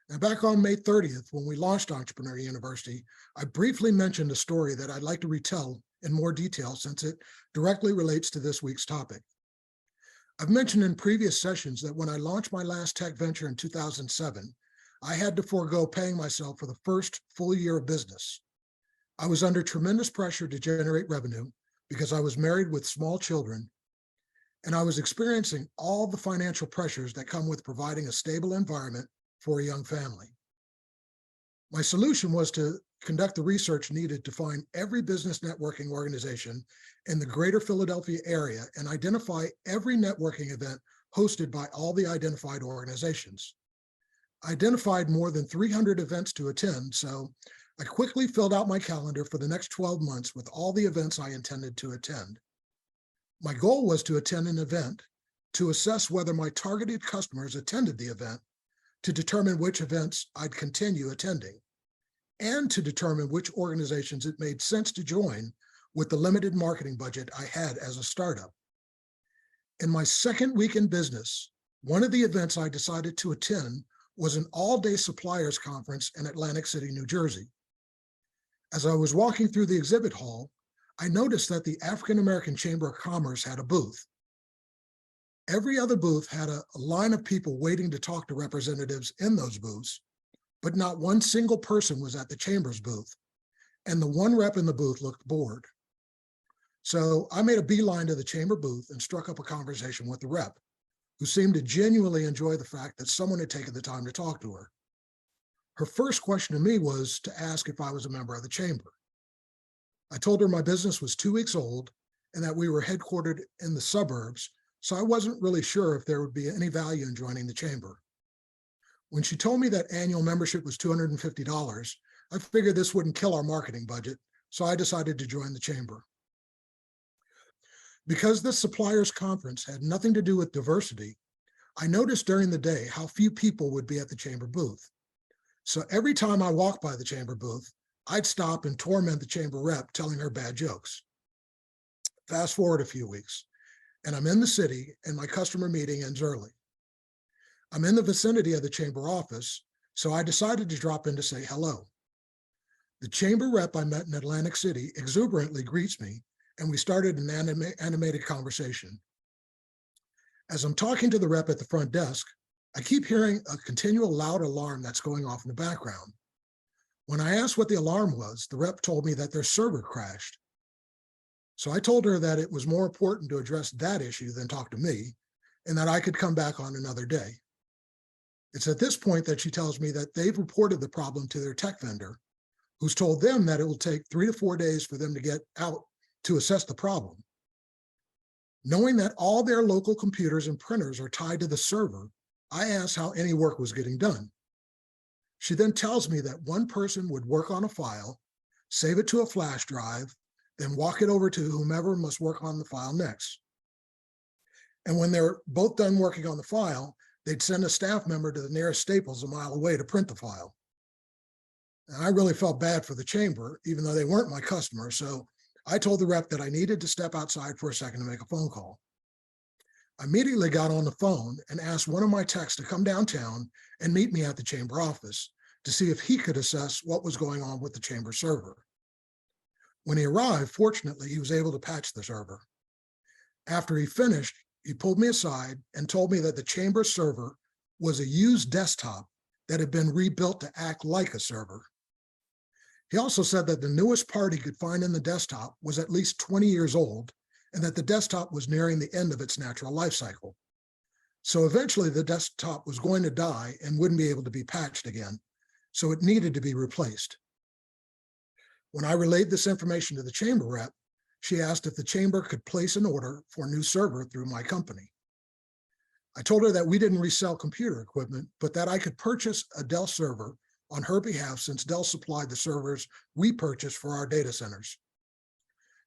Now, back on May 30th, when we launched Entrepreneur University, I briefly mentioned a story that I'd like to retell in more detail since it directly relates to this week's topic. I've mentioned in previous sessions that when I launched my last tech venture in 2007, I had to forego paying myself for the first full year of business. I was under tremendous pressure to generate revenue because I was married with small children, and I was experiencing all the financial pressures that come with providing a stable environment for a young family. My solution was to conduct the research needed to find every business networking organization in the greater Philadelphia area and identify every networking event hosted by all the identified organizations. I identified more than 300 events to attend, so I quickly filled out my calendar for the next 12 months with all the events I intended to attend. My goal was to attend an event, to assess whether my targeted customers attended the event, to determine which events I'd continue attending, and to determine which organizations it made sense to join with the limited marketing budget I had as a startup. In my second week in business, one of the events I decided to attend was an all-day suppliers conference in Atlantic City, New Jersey. As I was walking through the exhibit hall, I noticed that the African American Chamber of Commerce had a booth. Every other booth had a line of people waiting to talk to representatives in those booths, but not one single person was at the Chamber's booth, and the one rep in the booth looked bored. So I made a beeline to the Chamber booth and struck up a conversation with the rep, who seemed to genuinely enjoy the fact that someone had taken the time to talk to her. Her first question to me was to ask if I was a member of the Chamber. I told her my business was 2 weeks old and that we were headquartered in the suburbs, so I wasn't really sure if there would be any value in joining the Chamber. When she told me that annual membership was $250, I figured this wouldn't kill our marketing budget, so I decided to join the Chamber. Because this suppliers conference had nothing to do with diversity, I noticed during the day how few people would be at the Chamber booth. So every time I walked by the Chamber booth, I'd stop and torment the Chamber rep, telling her bad jokes. Fast forward a few weeks, and I'm in the city, and my customer meeting ends early. I'm in the vicinity of the Chamber office, so I decided to drop in to say hello. The Chamber rep I met in Atlantic City exuberantly greets me, and we started an animated conversation. As I'm talking to the rep at the front desk, I keep hearing a continual loud alarm that's going off in the background. When I asked what the alarm was, the rep told me that their server crashed. So I told her that it was more important to address that issue than talk to me, and that I could come back on another day. It's at this point that she tells me that they've reported the problem to their tech vendor, who's told them that it will take 3 to 4 days for them to get out to assess the problem. Knowing that all their local computers and printers are tied to the server, I asked how any work was getting done. She then tells me that one person would work on a file, save it to a flash drive, then walk it over to whomever must work on the file next. And when they're both done working on the file, they'd send a staff member to the nearest Staples a mile away to print the file. And I really felt bad for the Chamber, even though they weren't my customer, so I told the rep that I needed to step outside for a second to make a phone call. I immediately got on the phone and asked one of my techs to come downtown and meet me at the Chamber office to see if he could assess what was going on with the Chamber server. When he arrived, fortunately, he was able to patch the server. After he finished, he pulled me aside and told me that the Chamber server was a used desktop that had been rebuilt to act like a server. He also said that the newest part he could find in the desktop was at least 20 years old, and that the desktop was nearing the end of its natural life cycle. So eventually the desktop was going to die and wouldn't be able to be patched again, so it needed to be replaced. When I relayed this information to the Chamber rep, she asked if the Chamber could place an order for a new server through my company. I told her that we didn't resell computer equipment, but that I could purchase a Dell server on her behalf since Dell supplied the servers we purchased for our data centers.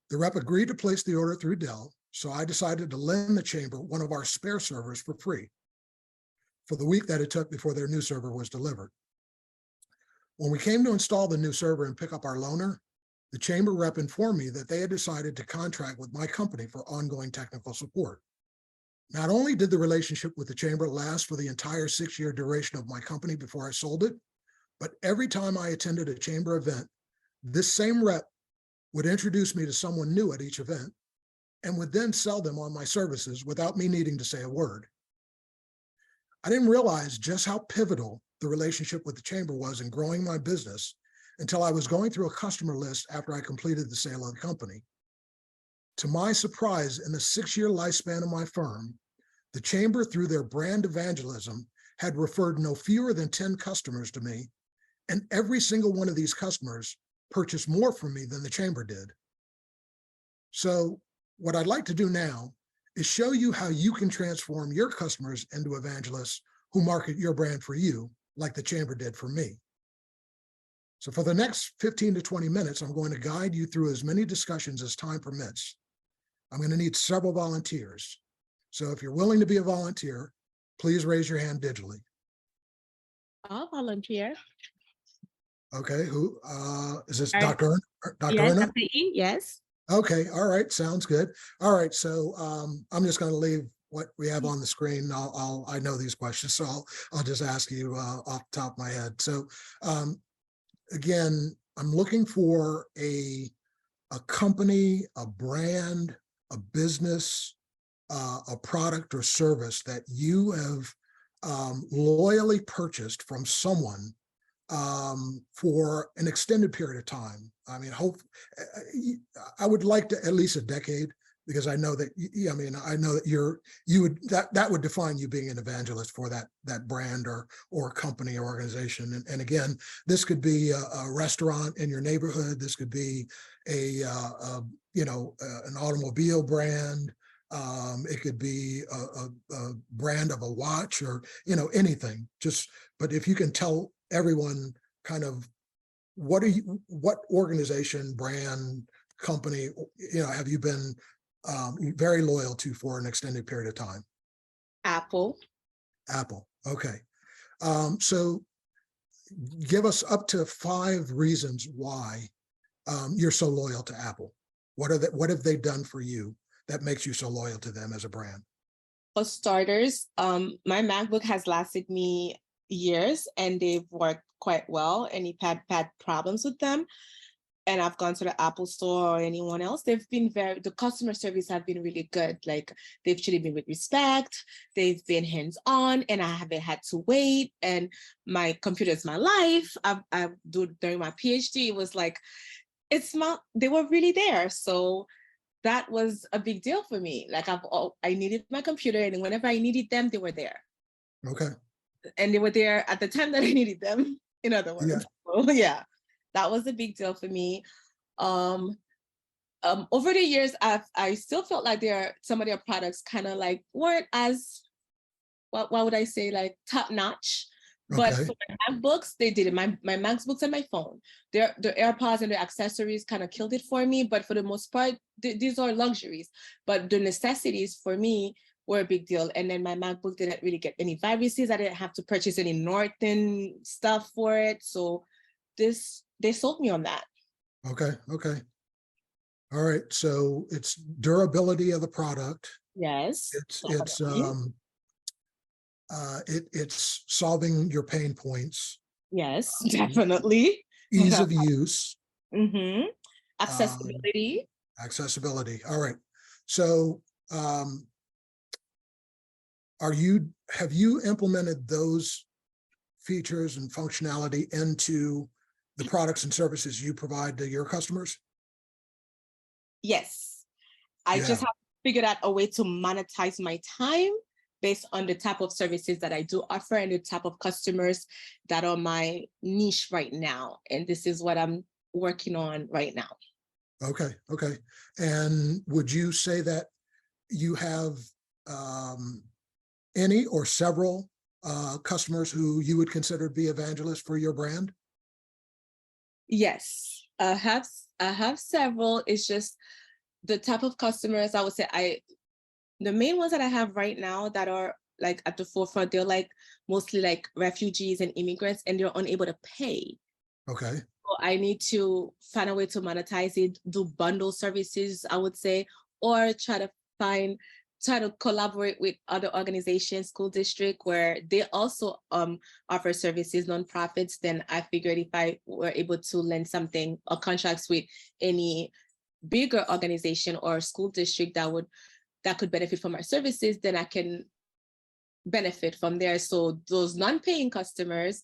The rep agreed to place the order through Dell, so I decided to lend the Chamber one of our spare servers for free for the week that it took before their new server was delivered. When we came to install the new server and pick up our loaner, the Chamber rep informed me that they had decided to contract with my company for ongoing technical support. Not only did the relationship with the chamber last for the entire 6-year duration of my company before I sold it, but every time I attended a chamber event, this same rep would introduce me to someone new at each event and would then sell them on my services without me needing to say a word. I didn't realize just how pivotal the relationship with the chamber was in growing my business until I was going through a customer list after I completed the sale of the company. To my surprise, in the 6-year lifespan of my firm, the chamber, through their brand evangelism, had referred no fewer than 10 customers to me, and every single one of these customers purchased more from me than the chamber did. So what I'd like to do now is show you how you can transform your customers into evangelists who market your brand for you, like the chamber did for me. So for the next 15 to 20 minutes, I'm going to guide you through as many discussions as time permits. I'm going to need several volunteers. So if you're willing to be a volunteer, please raise your hand digitally. I'll volunteer. Okay, who is this? All right. Dr. Dr. Yes, Erna? Dr. E, yes. Okay, all right, sounds good. All right, so I'm just going to leave what we have on the screen. I know these questions, so I'll just ask you off the top of my head. So again, I'm looking for a company, a brand, a business, a product or service that you have loyally purchased from someone for an extended period of time. I mean, I would like to at least a decade, because I know that, I mean, I know that that would define you being an evangelist for that brand or company or organization. And again, this could be a restaurant in your neighborhood. This could be an automobile brand. It could be a brand of a watch, or anything. But if you can tell everyone kind of what organization, brand, company, have you been very loyal to for an extended period of time? Apple. Apple. Okay. So give us up to 5 reasons why you're so loyal to Apple. What have they done for you that makes you so loyal to them as a brand? For starters, my MacBook has lasted me years and they've worked quite well. And if I've had problems with them and I've gone to the Apple store or anyone else, the customer service have been really good. Like, they've treated me with respect, they've been hands-on, and I haven't had to wait. And my computer is my life. During my PhD, it was like, they were really there. So that was a big deal for me. Like, I needed my computer, and whenever I needed them, they were there. Okay. And they were there at the time that I needed them, in other words. Yeah. So, yeah, that was a big deal for me. Over the years, I still felt like some of their products kind of like weren't as, what would I say, like top notch. But for my MacBooks, they did it. My MacBooks and my phone, the AirPods and the accessories kind of killed it for me. But for the most part, these are luxuries. But the necessities for me were a big deal. And then my MacBook didn't really get any viruses. I didn't have to purchase any Norton stuff for it. So they sold me on that. Okay. All right. So it's durability of the product. Yes. It's solving your pain points. Yes, definitely. Ease of use. Mm-hmm. Accessibility. Accessibility. All right. So have you implemented those features and functionality into the products and services you provide to your customers? Yes. I just have figured out a way to monetize my time based on the type of services that I do offer and the type of customers that are my niche right now. And this is what I'm working on right now. Okay. And would you say that you have any or several customers who you would consider to be evangelists for your brand? Yes, I have several. It's just the type of customers, I would say the main ones that I have right now that are like at the forefront, they're like mostly like refugees and immigrants, and they're unable to pay. Okay. So I need to find a way to monetize it, do bundle services, I would say, or try to find try to collaborate with other organizations, school district, where they also offer services, nonprofits, then I figured if I were able to lend something or contracts with any bigger organization or school district that could benefit from our services, then I can benefit from there. So those non-paying customers,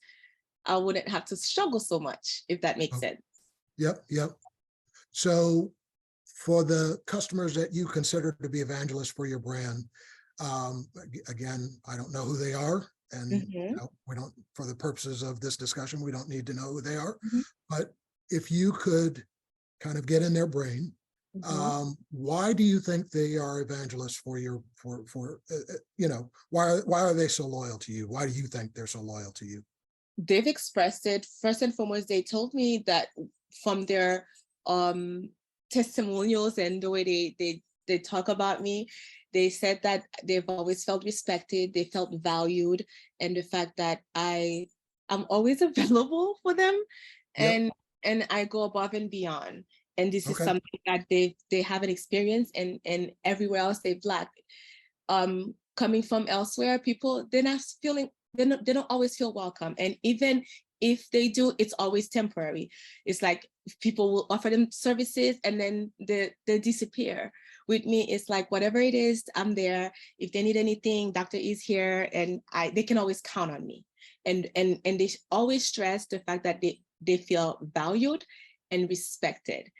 I wouldn't have to struggle so much, if that makes Oh, sense. yep, yep. So for the customers that you consider to be evangelists for your brand, again, I don't know who they are, and we don't, for the purposes of this discussion, we don't need to know who they are. But if you could kind of get in their brain, why do you think they are evangelists for your why are they so loyal to you? Why do you think they're so loyal to you? They've expressed it. First and foremost, they told me that from their testimonials and the way they talk about me, they said that they've always felt respected, they felt valued, and the fact that I'm always available for them, and I go above and beyond. And this is something that they haven't experienced, and everywhere else they've lacked. Coming from elsewhere, people, they're not feeling, they don't always feel welcome. And even if they do, it's always temporary. It's like people will offer them services and then they disappear. With me, it's like whatever it is, I'm there. If they need anything, Dr. is here, and they can always count on me. And they always stress the fact that they feel valued and respected.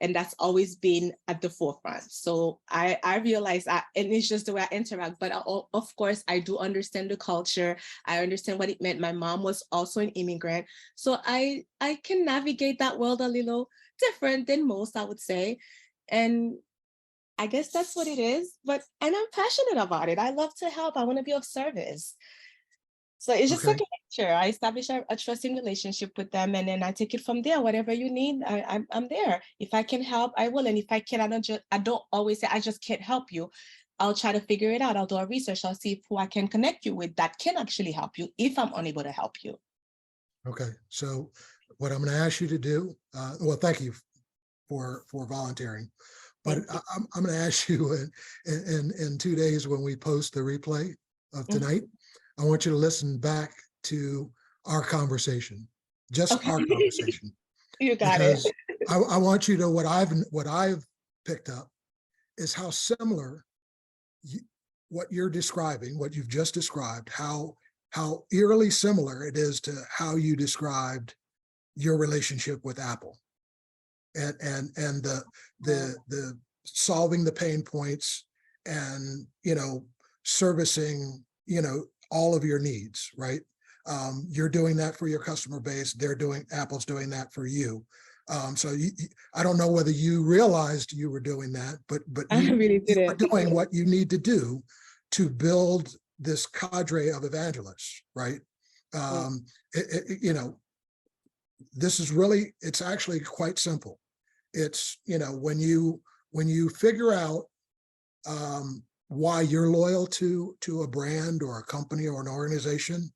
And that's always been at the forefront. So I realize that, and it's just the way I interact. But of course, I do understand the culture. I understand what it meant. My mom was also an immigrant. So I can navigate that world a little different than most, I would say. And I guess that's what it is. And I'm passionate about it. I love to help. I want to be of service. So it's just second nature. I establish a trusting relationship with them, and then I take it from there. Whatever you need, I'm there. If I can help, I will. And if I can, I don't always say I just can't help you. I'll try to figure it out. I'll do a research. I'll see who I can connect you with that can actually help you if I'm unable to help you. Okay. So what I'm going to ask you to do, well, thank you for volunteering, but I'm going to ask you in 2 days when we post the replay of tonight, I want you to listen back to our conversation, just our conversation. You got because it. I want you to, what I've picked up is how similar what you're describing, what you've just described, how eerily similar it is to how you described your relationship with Apple, and the solving the pain points, and servicing all of your needs, right? You're doing that for your customer base. Apple's doing that for you. So I don't know whether you realized you were doing that, but I really didn't. you are doing what you need to do to build this cadre of evangelists, right? This is really, it's actually quite simple. It's, when you figure out why you're loyal to a brand or a company or an organization,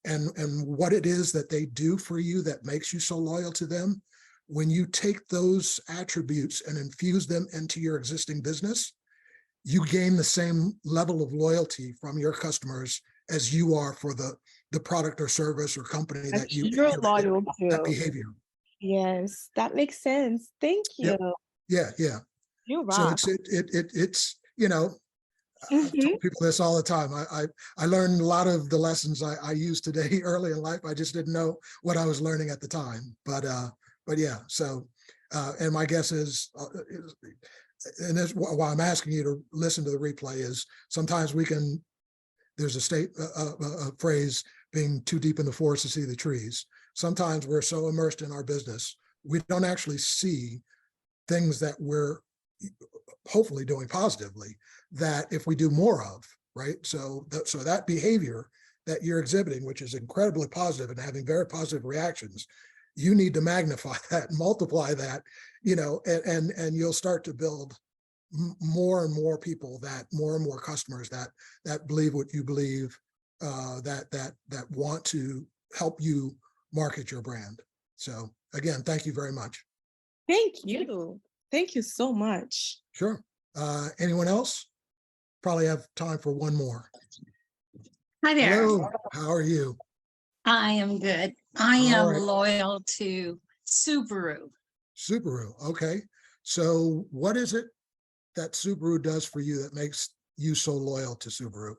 and what it is that they do for you that makes you so loyal to them, when you take those attributes and infuse them into your existing business, you gain the same level of loyalty from your customers as you are for the product or service or company that you loyal to. That behavior. Yes, that makes sense. Thank you. Yep. Yeah. You So rock. it's I've told people this all the time. I learned a lot of the lessons I use today early in life. I just didn't know what I was learning at the time. But yeah. So and my guess is and that's why I'm asking you to listen to the replay, is sometimes there's a phrase, being too deep in the forest to see the trees. Sometimes we're so immersed in our business, we don't actually see things that we're hopefully doing positively, that if we do more of, right? So that behavior that you're exhibiting, which is incredibly positive and having very positive reactions, you need to magnify that, multiply that, and you'll start to build more and more people, more and more customers that believe what you believe, that want to help you market your brand. So again, thank you very much. Thank you. Thank you so much. Sure. Anyone else? probably have time for one more. Hi there. Hello, how are you? I am good. I am All right. loyal to Subaru. Subaru. Okay. So what is it that Subaru does for you that makes you so loyal to Subaru?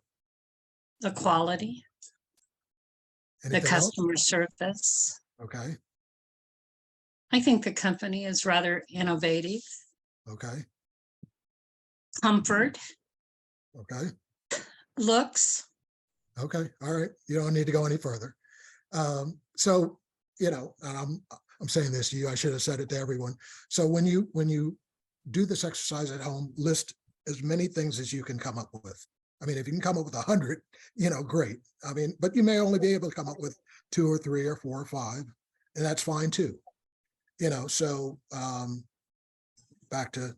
The quality, the Anything else? customer service. Okay. I think the company is rather innovative. Okay. Comfort, Okay. looks. Okay. All right. You don't need to go any further. So, and I'm saying this to you, I should have said it to everyone. So when you do this exercise at home, list as many things as you can come up with. I mean, if you can come up with 100, great. I mean, but you may only be able to come up with 2 or 3 or 4 or 5, and that's fine too. So back to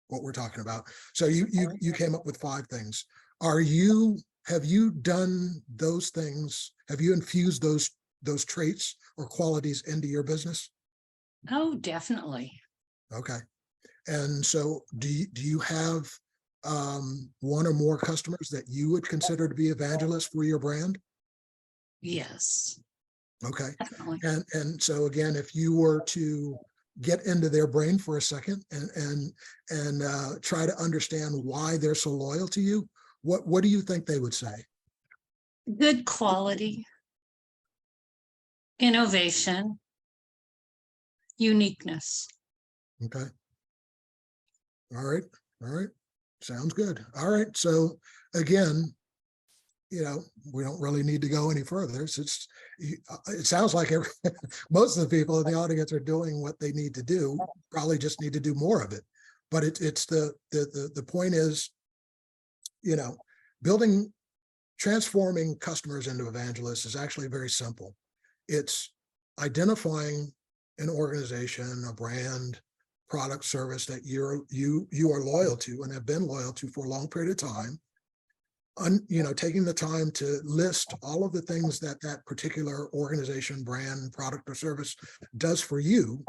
what we're talking about. So you came up with 5 things. Have you done those things? Have you infused those traits or qualities into your business? Oh, definitely. Okay. And so do you have one or more customers that you would consider to be evangelists for your brand? Yes, Okay. definitely. And so again, if you were to get into their brain for a second and try to understand why they're so loyal to you, what do you think they would say? Good quality, innovation, uniqueness. Okay. All right. All right. Sounds good. All right. So again, we don't really need to go any further. It sounds like most of the people in the audience are doing what they need to do, probably just need to do more of it. But it's the point is, transforming customers into evangelists is actually very simple. It's identifying an organization, a brand, product, service that you are loyal to and have been loyal to for a long period of time. Taking the time to list all of the things that particular organization, brand, product, or service does for you,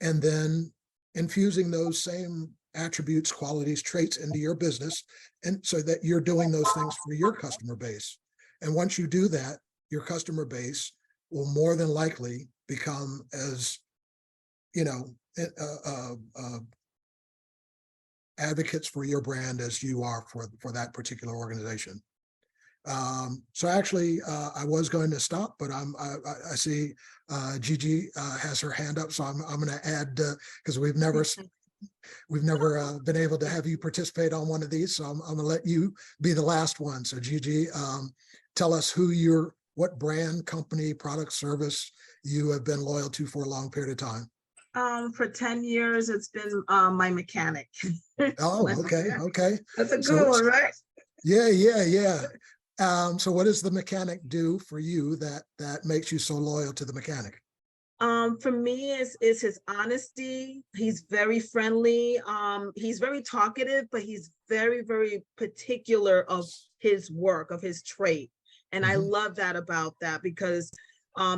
and then infusing those same attributes, qualities, traits into your business, and so that you're doing those things for your customer base. And once you do that, your customer base will more than likely become as advocates for your brand as you are for that particular organization. So actually, I was going to stop, but I see Gigi has her hand up, so I'm going to add because we've never been able to have you participate on one of these, so I'm going to let you be the last one. So Gigi, tell us what brand, company, product, service you have been loyal to for a long period of time. For 10 years, it's been my mechanic. Oh, okay. Okay. That's a good one, right? Yeah. So what does the mechanic do for you that makes you so loyal to the mechanic? For me, is his honesty. He's very friendly. He's very talkative, but he's very, very particular of his work, of his trade. And I love that about that because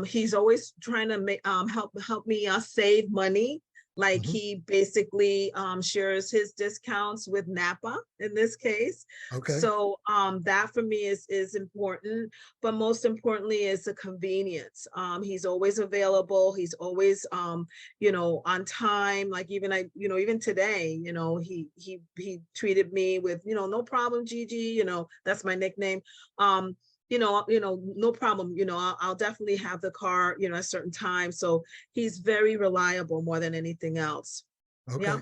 he's always trying to make help me save money. Like he basically shares his discounts with Napa in this case. Okay. So that for me is important, but most importantly is the convenience. He's always available. He's always on time. Like even today, he treated me with no problem, Gigi. That's my nickname. No problem. I'll definitely have the car, at a certain time. So he's very reliable more than anything else. Okay. Yeah.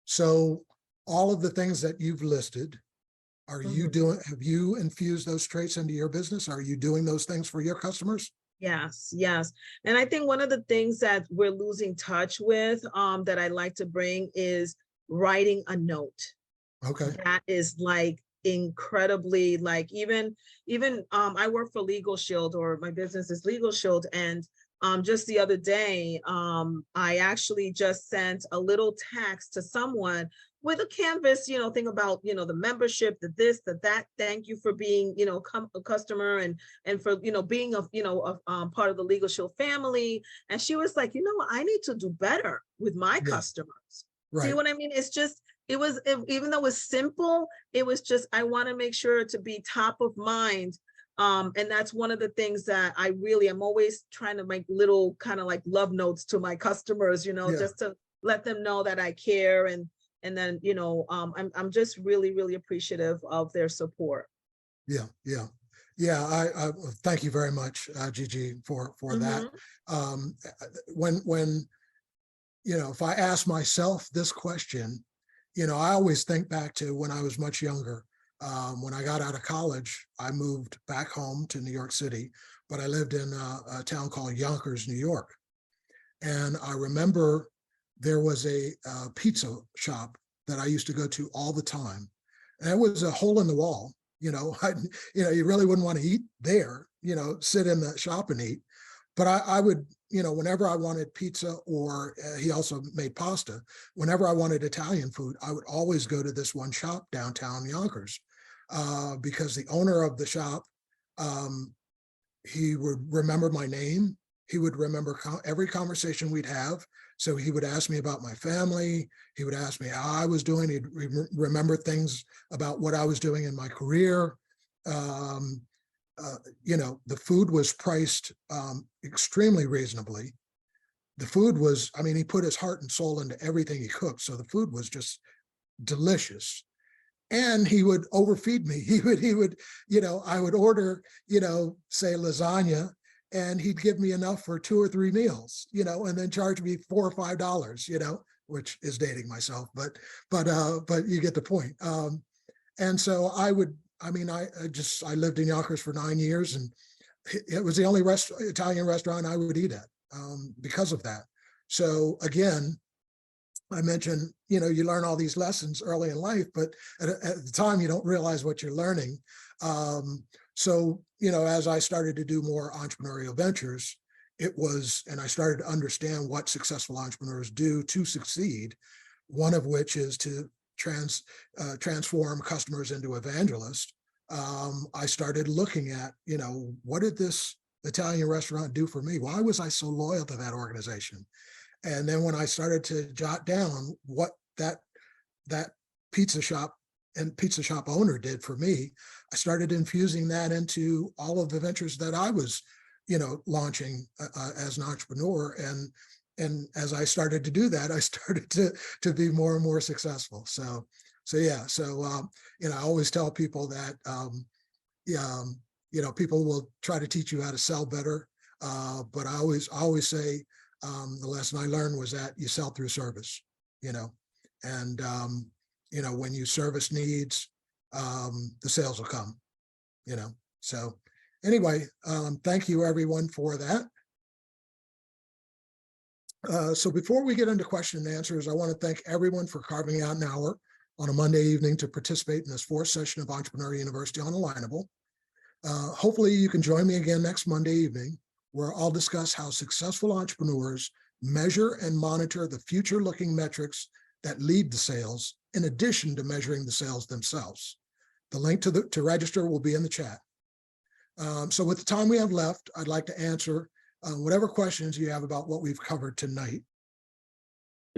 So all of the things that you've listed, have you infused those traits into your business? Are you doing those things for your customers? Yes. And I think one of the things that we're losing touch with that I like to bring is writing a note. Okay. That is like incredibly, like even I work for Legal Shield, or my business is Legal Shield, and just the other day I actually just sent a little text to someone with a canvas thing about the membership, the this, the that, thank you for being a customer and for being a part of the Legal Shield family. And she was like, I need to do better with my customers. Right. See what I mean? It's just even though it's simple, it was just, I want to make sure to be top of mind. And that's one of the things that I'm always trying to make little kind of like love notes to my customers, just to let them know that I care. And then, I'm just really, really appreciative of their support. Yeah. I thank you very much, Gigi, for that. When if I ask myself this question, I always think back to when I was much younger. When I got out of college, I moved back home to New York City, but I lived in a town called Yonkers, New York. And I remember there was a pizza shop that I used to go to all the time. And it was a hole in the wall. You really wouldn't want to eat there, sit in the shop and eat. But I would, whenever I wanted pizza, or he also made pasta, whenever I wanted Italian food, I would always go to this one shop downtown Yonkers, because the owner of the shop, he would remember my name. He would remember every conversation we'd have. So he would ask me about my family. He would ask me how I was doing. He'd remember things about what I was doing in my career. The food was priced extremely reasonably. The food was, he put his heart and soul into everything he cooked. So the food was just delicious. And he would overfeed me. He would, I would order, say lasagna, and he'd give me enough for 2 or 3 meals, and then charge me $4 or $5, which is dating myself, but you get the point. And so I lived in Yonkers for 9 years, and it was the only Italian restaurant I would eat at because of that. So again, I mentioned, you learn all these lessons early in life, but at the time you don't realize what you're learning. So, as I started to do more entrepreneurial ventures, and I started to understand what successful entrepreneurs do to succeed, one of which is to transform customers into evangelists. I started looking at, what did this Italian restaurant do for me? Why was I so loyal to that organization? And then when I started to jot down what that pizza shop owner did for me, I started infusing that into all of the ventures that I was, launching as an entrepreneur. And as I started to do that, I started to be more and more successful. So I always tell people that, people will try to teach you how to sell better. But I always say, the lesson I learned was that you sell through service, and, when you service needs, the sales will come, So anyway, thank you everyone for that. So before we get into question and answers, I want to thank everyone for carving out an hour on a Monday evening to participate in this 4th session of Entrepreneur University on Alignable. Hopefully you can join me again next Monday evening, where I'll discuss how successful entrepreneurs measure and monitor the future-looking metrics that lead to sales, in addition to measuring the sales themselves. The link to register will be in the chat. So with the time we have left, I'd like to answer whatever questions you have about what we've covered tonight.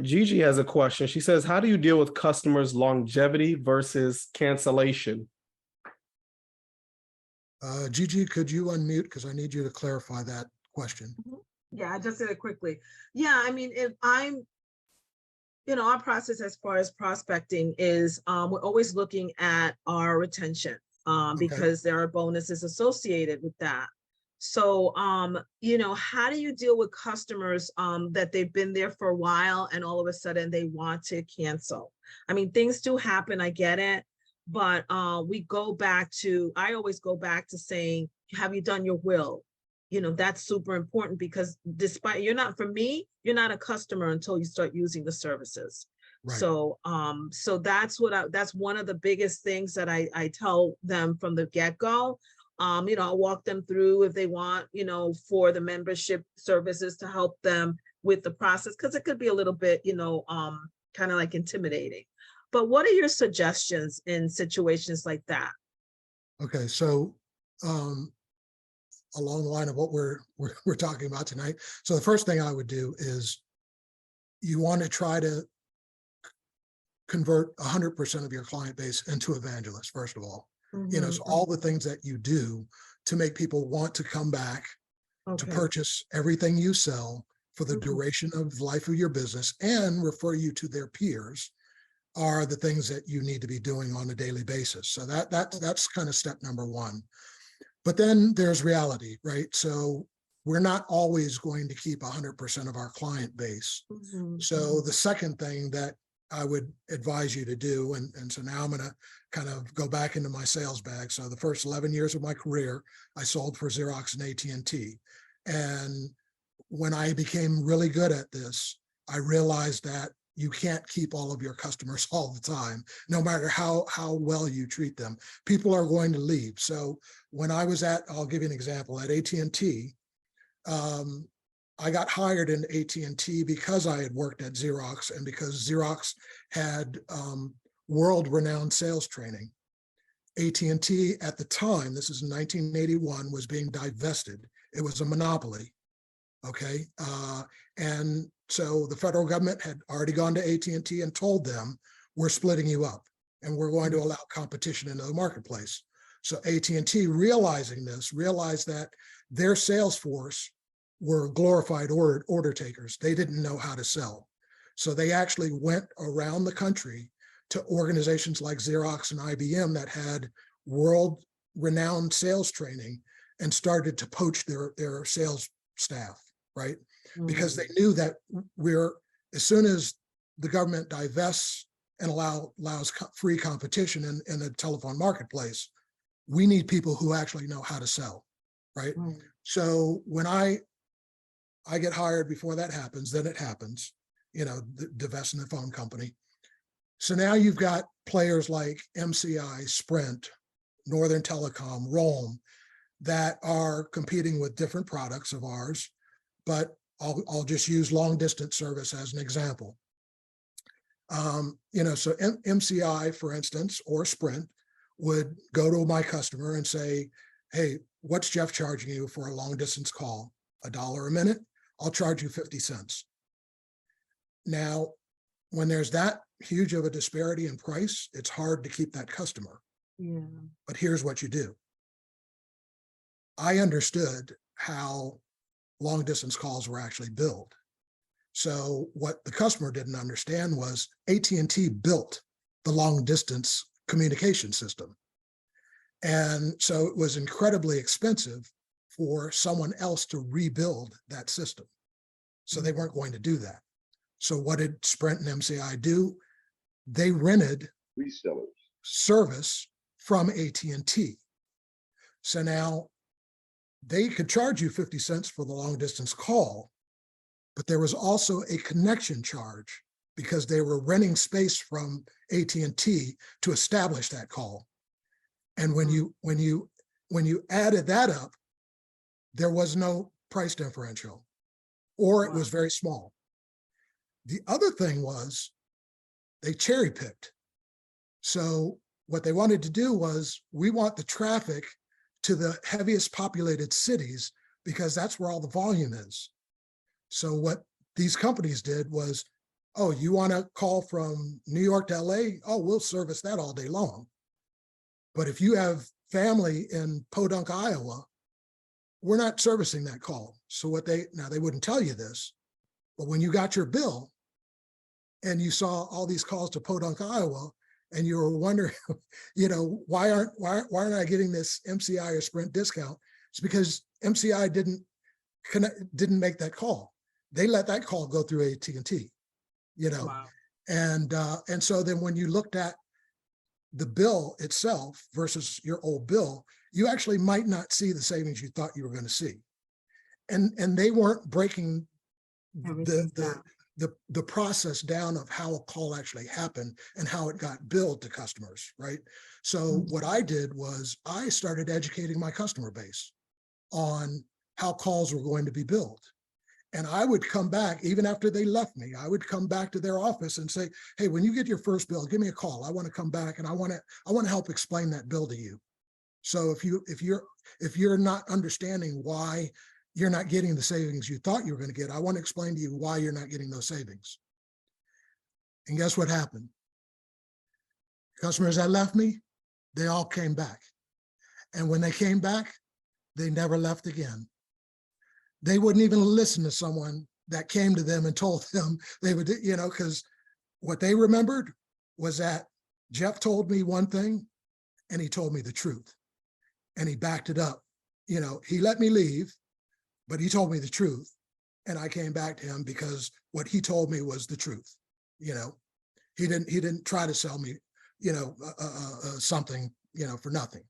Gigi has a question. She says, how do you deal with customers' longevity versus cancellation? Gigi, could you unmute? Because I need you to clarify that question. Yeah, I just said it quickly. Yeah, if I'm, our process as far as prospecting is we're always looking at our retention because there are bonuses associated with that. So, how do you deal with customers that they've been there for a while and all of a sudden they want to cancel? Things do happen, I get it. But I always go back to saying, have you done your will? That's super important, because despite you're not a customer until you start using the services. Right. So that's one of the biggest things that I tell them from the get-go. I'll walk them through if they want, for the membership services to help them with the process, because it could be a little bit, kind of like intimidating. But what are your suggestions in situations like that? Okay, so along the line of what we're talking about tonight. So the first thing I would do is you want to try to convert 100% of your client base into evangelists, first of all. You know, so all the things that you do to make people want to come back to purchase everything you sell for the duration of life of your business and refer you to their peers are the things that you need to be doing on a daily basis. So that's kind of step number one. But then there's reality, right? So we're not always going to keep 100% of our client base. So the second thing that I would advise you to do, and so now I'm going to kind of go back into my sales bag. So the first 11 years of my career, I sold for Xerox and AT&T. And when I became really good at this, I realized that you can't keep all of your customers all the time, no matter how well you treat them. People are going to leave. So when I was I'll give you an example, at AT&T, I got hired in AT&T because I had worked at Xerox and because Xerox had world-renowned sales training. AT&T at the time, this is in 1981, was being divested. It was a monopoly, okay? And so the federal government had already gone to AT&T and told them, we're splitting you up and we're going to allow competition into the marketplace. So AT&T, realizing this, realized that their sales force were glorified order takers. They didn't know how to sell. So they actually went around the country to organizations like Xerox and IBM that had world-renowned sales training and started to poach their sales staff, right? Because they knew that as soon as the government divests and allows free competition in the telephone marketplace, we need people who actually know how to sell, right? So when I get hired before that happens, then it happens, you know, divesting the phone company. So now you've got players like MCI, Sprint, Northern Telecom, Rome, that are competing with different products of ours, but I'll just use long distance service as an example. You know, so MCI, for instance, or Sprint would go to my customer and say, hey, what's Jeff charging you for a long distance call? $1 a minute? I'll charge you 50 cents. Now, when there's that huge of a disparity in price, it's hard to keep that customer. But here's what you do. I understood how long distance calls were actually billed. So what the customer didn't understand was AT&T built the long distance communication system. And so it was incredibly expensive for someone else to rebuild that system. So they weren't going to do that. So what did Sprint and MCI do? They rented resellers service from AT&T. So now they could charge you 50 cents for the long distance call, but there was also a connection charge because they were renting space from AT&T to establish that call. And when you added that up, there was no price differential, or it was very small. The other thing was they cherry picked. So what they wanted to do was, we want the traffic to the heaviest populated cities because that's where all the volume is. So what these companies did was, oh, you want to call from New York to LA? Oh, we'll service that all day long. But if you have family in Podunk, Iowa, we're not servicing that call. So now they wouldn't tell you this, but when you got your bill and you saw all these calls to Podunk, Iowa, and you were wondering, you know, why aren't I getting this MCI or Sprint discount? It's because MCI didn't make that call. They let that call go through AT&T, you know. And so then when you looked at the bill itself versus your old bill, you actually might not see the savings you thought you were going to see. And they weren't breaking the process down of how a call actually happened and how it got billed to customers, right? So what I did was I started educating my customer base on how calls were going to be billed. And I would come back, even after they left me, I would come back to their office and say, hey, when you get your first bill, give me a call. I want to come back and I want to help explain that bill to you. So if you're not understanding why you're not getting the savings you thought you were going to get, I want to explain to you why you're not getting those savings. And guess what happened? Customers that left me, they all came back. And when they came back, they never left again. They wouldn't even listen to someone that came to them and told them they would, because what they remembered was that Jeff told me one thing and he told me the truth and he backed it up. He let me leave, but he told me the truth. And I came back to him because what he told me was the truth. He didn't try to sell me, something, for nothing.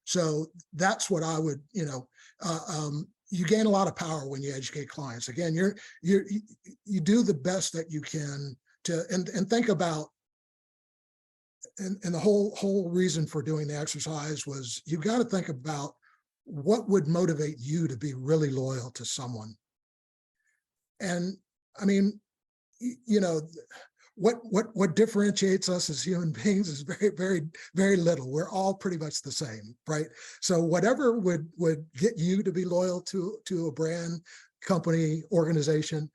So that's what I would, you gain a lot of power when you educate clients. Again, you do the best that you can to, and think about, and the whole reason for doing the exercise was you've got to think about what would motivate you to be really loyal to someone. And I mean, what differentiates us as human beings is very, very, very little. We're all pretty much the same, right? So whatever would get you to be loyal to a brand, company, organization,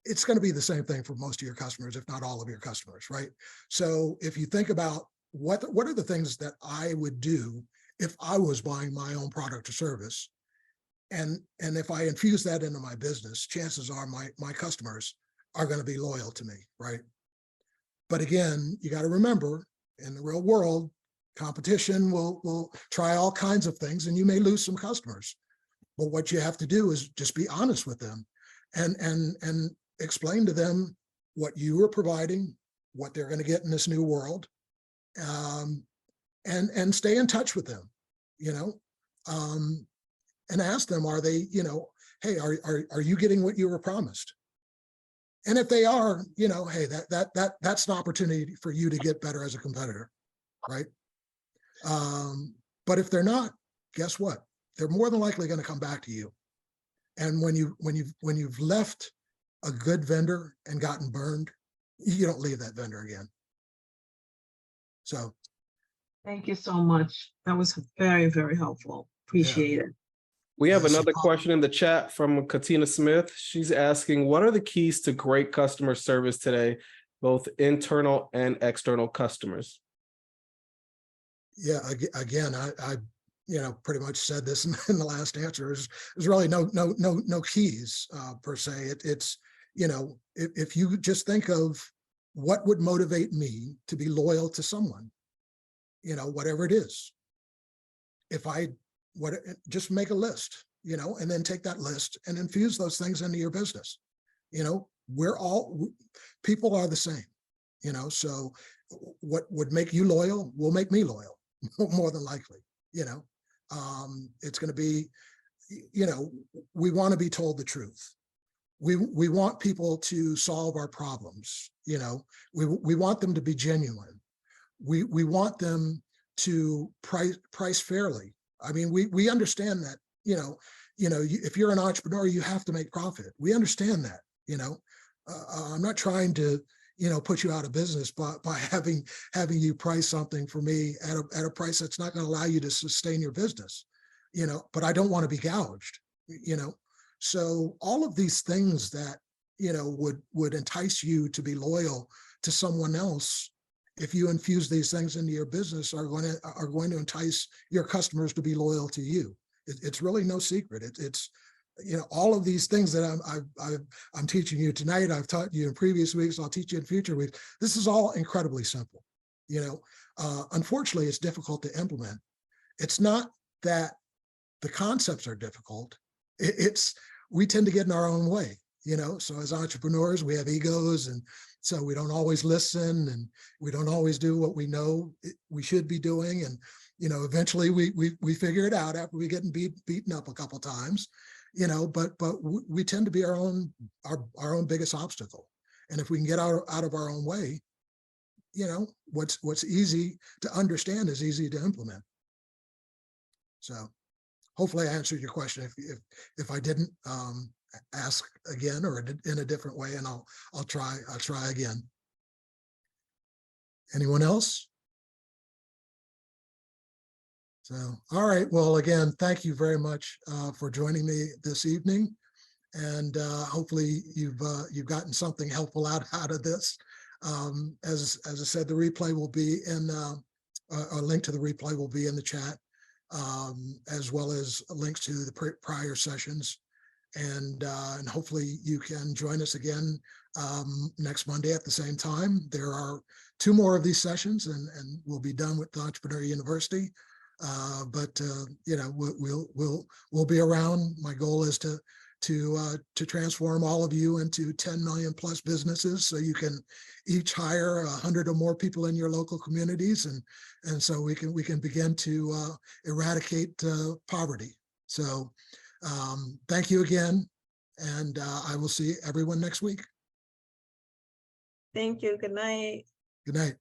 it's going to be the same thing for most of your customers, if not all of your customers, right? So if you think about what are the things that I would do if I was buying my own product or service, and if I infuse that into my business, chances are my customers are going to be loyal to me, right? But again, you got to remember, in the real world, competition will try all kinds of things, and you may lose some customers. But what you have to do is just be honest with them, and explain to them what you are providing, what they're going to get in this new world, and stay in touch with them, and ask them, are they, hey, are you getting what you were promised? And if they are, hey, that's an opportunity for you to get better as a competitor, right? But if they're not, guess what? They're more than likely going to come back to you. And when you've left a good vendor and gotten burned, you don't leave that vendor again. So. Thank you so much. That was very, very helpful. Appreciate it. We have another question in the chat from Katina Smith. She's asking, what are the keys to great customer service today, both internal and external customers? Yeah, again, I pretty much said this in the last answer. There's really no keys per se. It's if you just think of what would motivate me to be loyal to someone, whatever it is. Just make a list, and then take that list and infuse those things into your business. People are the same, so what would make you loyal will make me loyal, more than likely. It's going to be, we want to be told the truth. We want people to solve our problems. We want them to be genuine. We want them to price fairly. I mean, we understand that, if you're an entrepreneur, you have to make profit. We understand that, I'm not trying to, put you out of business by having you price something for me at a price that's not going to allow you to sustain your business, but I don't want to be gouged, So all of these things that, would entice you to be loyal to someone else, if you infuse these things into your business, are going to entice your customers to be loyal to you. It's really no secret. It's all of these things that I'm teaching you tonight, I've taught you in previous weeks, I'll teach you in future weeks. This is all incredibly simple. Unfortunately, it's difficult to implement. It's not that the concepts are difficult. We tend to get in our own way. So as entrepreneurs, we have egos, and so we don't always listen, and we don't always do what we know we should be doing. And, eventually we figure it out after we get beaten up a couple times, but we tend to be our own biggest obstacle. And if we can get out of our own way, what's easy to understand is easy to implement. So hopefully I answered your question. If I didn't, ask again or in a different way, and I'll try again. Anyone else? So, all right. Well, again, thank you very much for joining me this evening, and hopefully you've gotten something helpful out of this. As I said, the replay will be in, a link to the replay will be in the chat, as well as links to the prior sessions. And hopefully you can join us again next Monday at the same time. There are 2 more of these sessions, and we'll be done with the Entrepreneur University. But you know, we'll be around. My goal is to transform all of you into 10 million plus businesses, so you can each hire 100 or more people in your local communities, and so we can begin to eradicate poverty. So thank you again, and I will see everyone next week. Thank you. Good night. Good night.